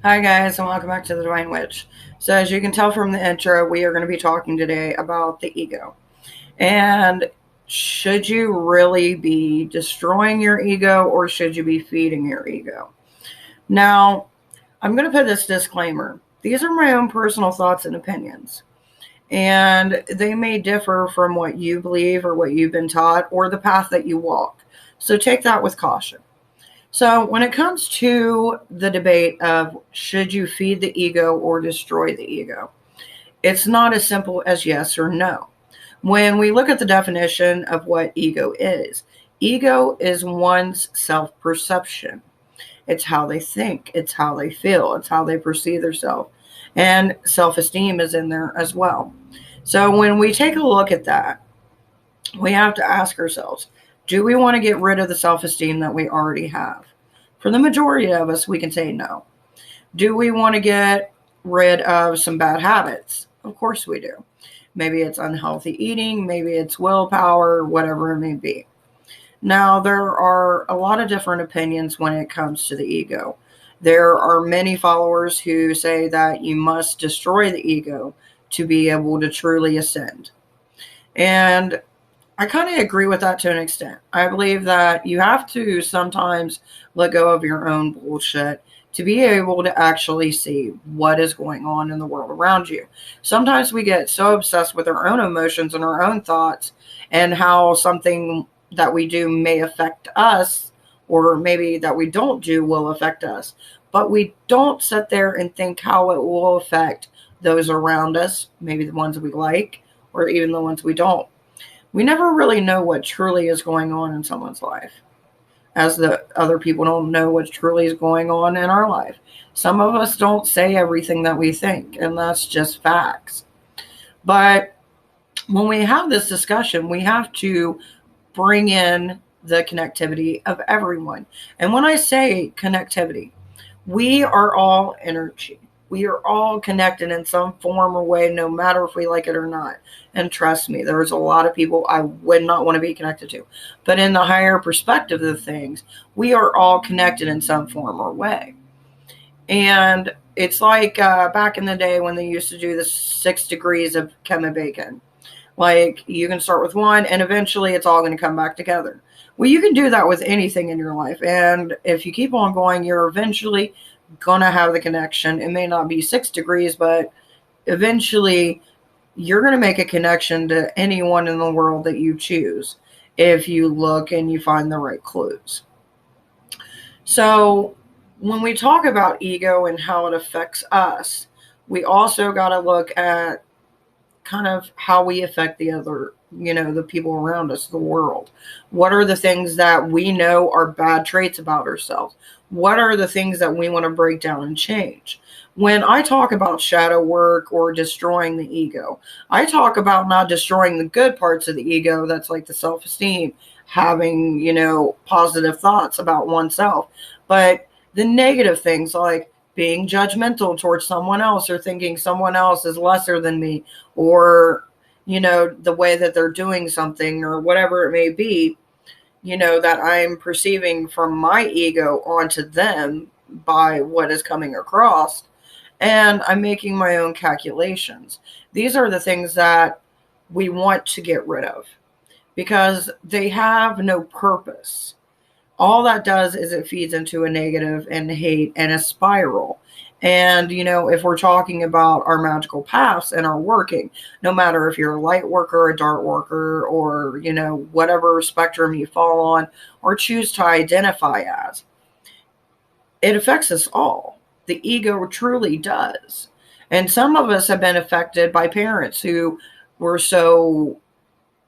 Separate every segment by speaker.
Speaker 1: Hi guys, and welcome back to the Devine Witch. So as you can tell from the intro, we are going to be talking today about the ego. And should you really be destroying your ego or should you be feeding your ego? Now, I'm going to put this disclaimer. These are my own personal thoughts and opinions. And they may differ from what you believe or what you've been taught or the path that you walk. So take that with caution. So, when it comes to the debate of should you feed the ego or destroy the ego, it's not as simple as yes or no. When we look at the definition of what ego is one's self perception. It's how they think, it's how they feel, it's how they perceive themselves. And self esteem is in there as well. So, when we take a look at that, we have to ask ourselves, do we want to get rid of the self esteem that we already have? For the majority of us, we can say no. Do we want to get rid of some bad habits? Of course we do. Maybe it's unhealthy eating, maybe it's willpower, whatever it may be. Now, there are a lot of different opinions when it comes to the ego. There are many followers who say that you must destroy the ego to be able to truly ascend. And I kind of agree with that to an extent. I believe that you have to sometimes let go of your own bullshit to be able to actually see what is going on in the world around you. Sometimes we get so obsessed with our own emotions and our own thoughts and how something that we do may affect us, or maybe that we don't do will affect us. But we don't sit there and think how it will affect those around us, maybe the ones we like, or even the ones we don't. We never really know what truly is going on in someone's life, as the other people don't know what truly is going on in our life. Some of us don't say everything that we think, and that's just facts. But when we have this discussion, we have to bring in the connectivity of everyone. And when I say connectivity, we are all energy. We are all connected in some form or way, no matter if we like it or not. And trust me, there's a lot of people I would not want to be connected to. But in the higher perspective of things, we are all connected in some form or way. And it's like back in the day when they used to do the 6 degrees of Kevin Bacon. Like you can start with one and eventually it's all going to come back together. Well, you can do that with anything in your life. And if you keep on going, you're eventually going to have the connection. It may not be 6 degrees, but eventually you're going to make a connection to anyone in the world that you choose if you look and you find the right clues. So, when we talk about ego and how it affects us, we also got to look at kind of how we affect the other, the people around us, the world. What are the things that we know are bad traits about ourselves? What are the things that we want to break down and change? When I talk about shadow work or destroying the ego, I talk about not destroying the good parts of the ego, that's like the self esteem, having, positive thoughts about oneself, but the negative things like being judgmental towards someone else or thinking someone else is lesser than me, or the way that they're doing something or whatever it may be, that I'm perceiving from my ego onto them by what is coming across, and I'm making my own calculations. These are the things that we want to get rid of because they have no purpose. All that does is it feeds into a negative and hate and a spiral. And, if we're talking about our magical paths and our working, no matter if you're a light worker, a dark worker, or, whatever spectrum you fall on or choose to identify as, it affects us all. The ego truly does. And some of us have been affected by parents who were so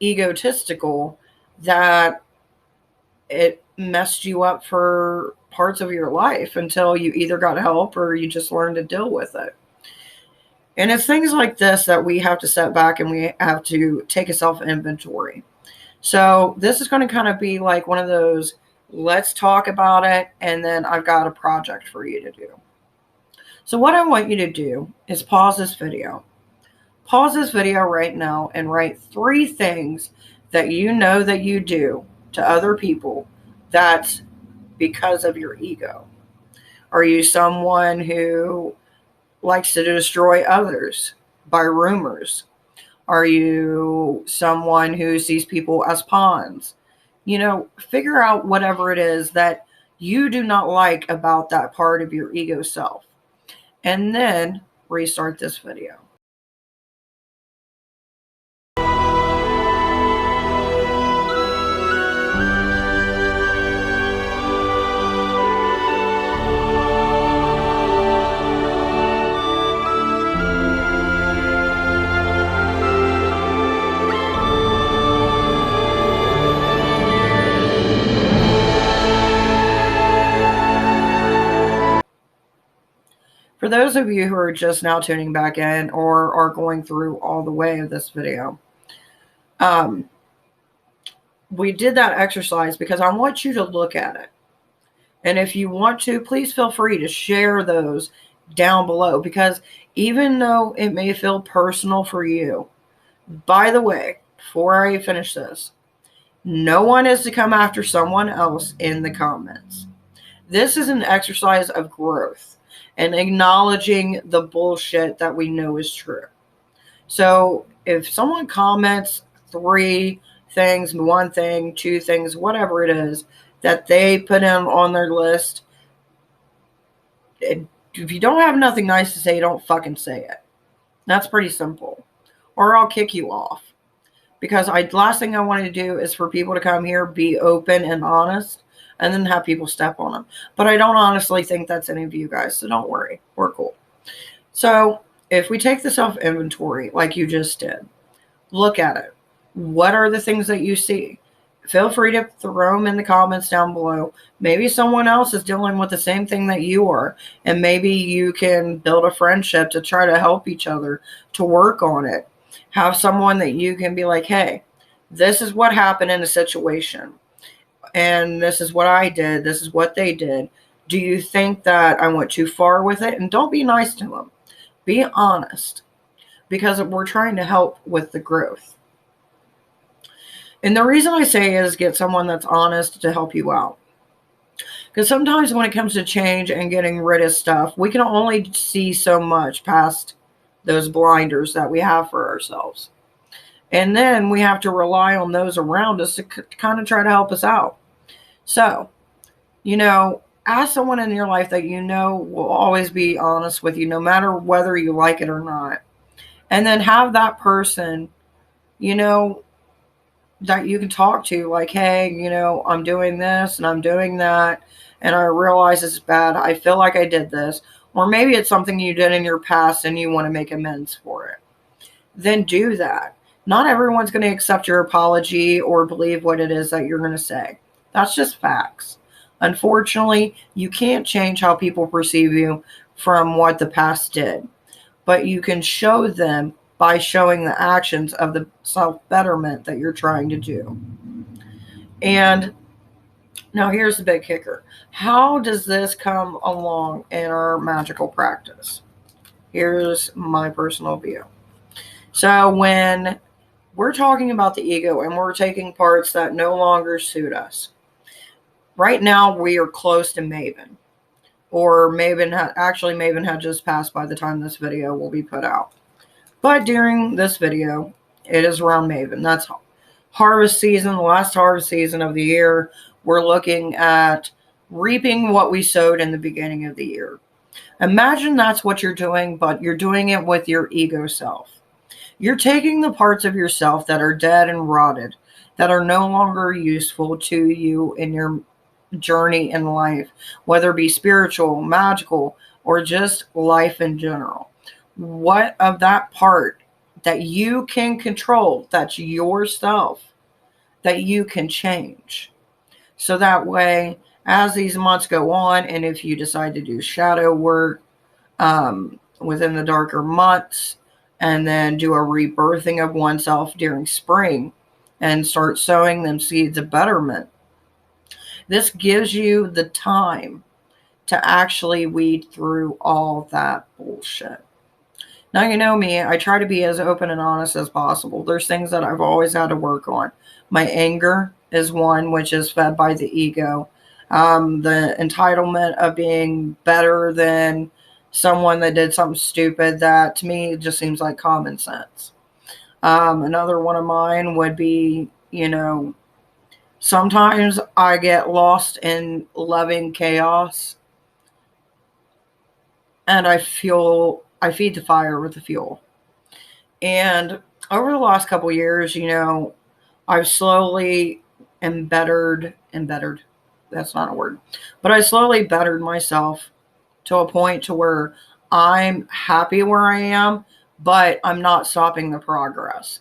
Speaker 1: egotistical that it messed you up for parts of your life until you either got help or you just learned to deal with it. And it's things like this that we have to set back and we have to take a self inventory. So this is going to kind of be like one of those, let's talk about it, and then I've got a project for you to do. So what I want you to do is pause this video. Pause this video right now and write 3 things that you know that you do to other people that's because of your ego. Are you someone who likes to destroy others by rumors? Are you someone who sees people as pawns? Figure out whatever it is that you do not like about that part of your ego self. And then restart this video. For those of you who are just now tuning back in or are going through all the way of this video, we did that exercise because I want you to look at it. And if you want to, please feel free to share those down below, because even though it may feel personal for you, by the way, before I finish this, no one is to come after someone else in the comments. This is an exercise of growth and acknowledging the bullshit that we know is true. So if someone comments 3 things, 1 thing, 2 things, whatever it is that they put in on their list, if you don't have nothing nice to say, don't fucking say it. That's pretty simple. Or I'll kick you off. Because last thing I wanted to do is for people to come here, be open and honest, and then have people step on them. But I don't honestly think that's any of you guys, so don't worry. We're cool. So if we take the self-inventory like you just did, look at it. What are the things that you see? Feel free to throw them in the comments down below. Maybe someone else is dealing with the same thing that you are, and maybe you can build a friendship to try to help each other to work on it. Have someone that you can be like, hey, this is what happened in a situation, and this is what I did. This is what they did. Do you think that I went too far with it? And don't be nice to them. Be honest, because we're trying to help with the growth. And the reason I say is get someone that's honest to help you out. Because sometimes when it comes to change and getting rid of stuff, we can only see so much past those blinders that we have for ourselves. And then we have to rely on those around us to kind of try to help us out. So, ask someone in your life that will always be honest with you, no matter whether you like it or not. And then have that person, that you can talk to, like, hey, I'm doing this and I'm doing that, and I realize it's bad. I feel like I did this. Or maybe it's something you did in your past and you want to make amends for it. Then do that. Not everyone's going to accept your apology or believe what it is that you're going to say. That's just facts. Unfortunately, you can't change how people perceive you from what the past did. But you can show them by showing the actions of the self-betterment that you're trying to do. And now here's the big kicker. How does this come along in our magical practice? Here's my personal view. So when we're talking about the ego and we're taking parts that no longer suit us, right now we are close to Maven. Or Maven had just passed by the time this video will be put out. But during this video, it is around Maven. That's harvest season, the last harvest season of the year. We're looking at reaping what we sowed in the beginning of the year. Imagine that's what you're doing, but you're doing it with your ego self. You're taking the parts of yourself that are dead and rotted, that are no longer useful to you in your journey in life, whether it be spiritual, magical, or just life in general. What of that part that you can control, that's yourself, that you can change? So that way, as these months go on, and if you decide to do shadow work within the darker months, and then do a rebirthing of oneself during spring, and start sowing them seeds of betterment, this gives you the time to actually weed through all that bullshit. Now, you know me, I try to be as open and honest as possible. There's things that I've always had to work on. My anger is one, which is fed by the ego. the entitlement of being better than someone that did something stupid, that to me just seems like common sense. Another one of mine would be, sometimes I get lost in loving chaos, and I feed the fire with the fuel. And over the last couple years, I've slowly embittered, that's not a word, but I slowly bettered myself to a point to where I'm happy where I am, but I'm not stopping the progress.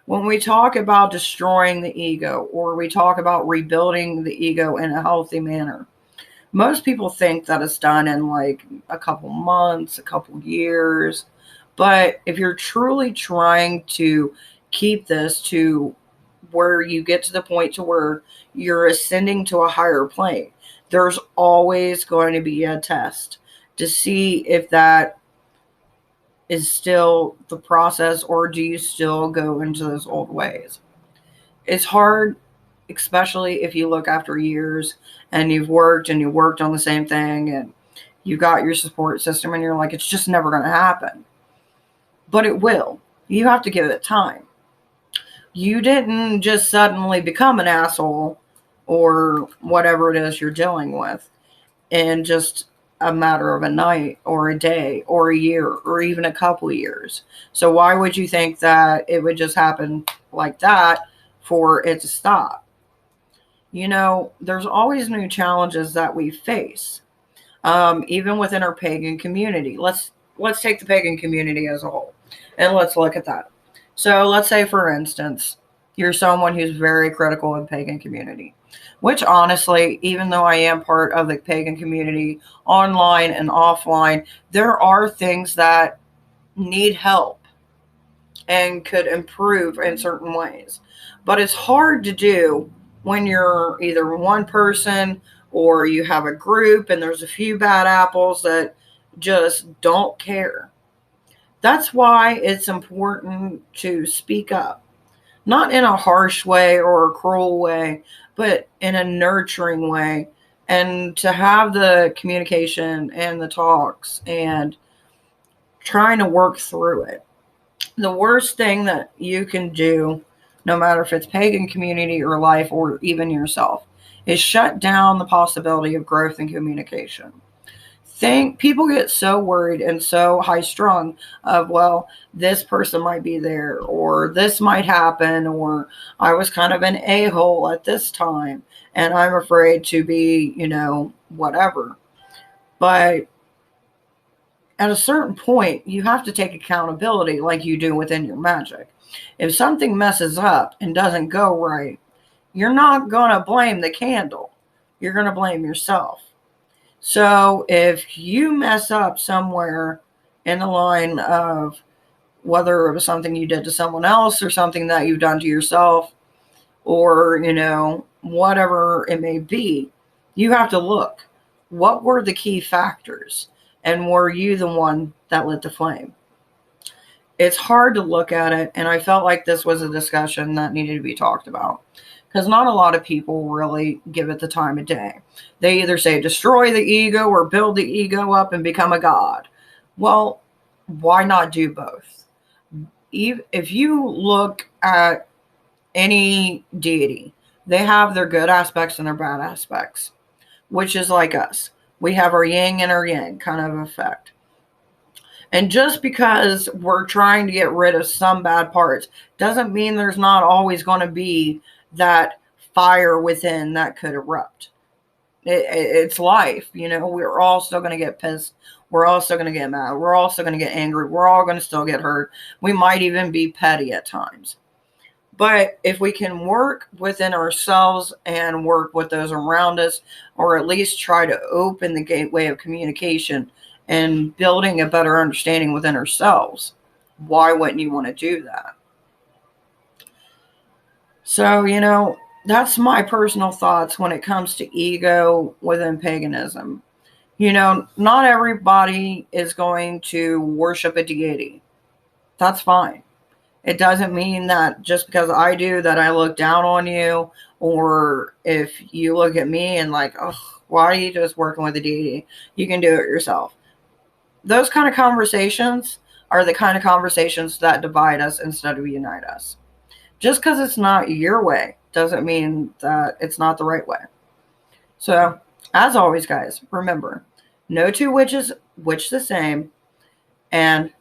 Speaker 1: When we talk about destroying the ego, or we talk about rebuilding the ego in a healthy manner, most people think that it's done in like a couple months, a couple years. But if you're truly trying to keep this to where you get to the point to where you're ascending to a higher plane, there's always going to be a test to see if that is still the process, or do you still go into those old ways. It's hard, especially if you look after years and you've worked and you worked on the same thing and you got your support system and you're like, it's just never going to happen. But it will. You have to give it time. You didn't just suddenly become an asshole or whatever it is you're dealing with in just a matter of a night or a day or a year or even a couple of years. So why would you think that it would just happen like that for it to stop? There's always new challenges that we face, even within our pagan community. Let's take the pagan community as a whole, and let's look at that. So let's say, for instance, you're someone who's very critical of the pagan community, which honestly, even though I am part of the pagan community online and offline, there are things that need help and could improve in certain ways. But it's hard to do when you're either one person or you have a group and there's a few bad apples that just don't care. That's why it's important to speak up, not in a harsh way or a cruel way, but in a nurturing way, and to have the communication and the talks and trying to work through it. The worst thing that you can do, no matter if it's pagan community or life or even yourself, is shut down the possibility of growth and communication. People get so worried and so high strung of, well, this person might be there, or this might happen, or I was kind of an a-hole at this time and I'm afraid to be, whatever. But at a certain point, you have to take accountability like you do within your magic. If something messes up and doesn't go right, you're not going to blame the candle. You're going to blame yourself. So if you mess up somewhere in the line of whether it was something you did to someone else or something that you've done to yourself, or, whatever it may be, you have to look. What were the key factors? And were you the one that lit the flame? It's hard to look at it, and I felt like this was a discussion that needed to be talked about, because not a lot of people really give it the time of day. They either say destroy the ego or build the ego up and become a god. Well, why not do both? If you look at any deity, they have their good aspects and their bad aspects, which is like us. We have our yin and our yang kind of effect. And just because we're trying to get rid of some bad parts doesn't mean there's not always going to be that fire within that could erupt. It's life. We're all still going to get pissed. We're all still going to get mad. We're all still going to get angry. We're all going to still get hurt. We might even be petty at times. But if we can work within ourselves and work with those around us, or at least try to open the gateway of communication and building a better understanding within ourselves, why wouldn't you want to do that? So, that's my personal thoughts when it comes to ego within paganism. Not everybody is going to worship a deity. That's fine. It doesn't mean that just because I do that I look down on you, or if you look at me and like, oh, why are you just working with the deity? You can do it yourself. Those kind of conversations are the kind of conversations that divide us instead of unite us. Just because it's not your way doesn't mean that it's not the right way. So, as always, guys, remember, no two witches witch the same, and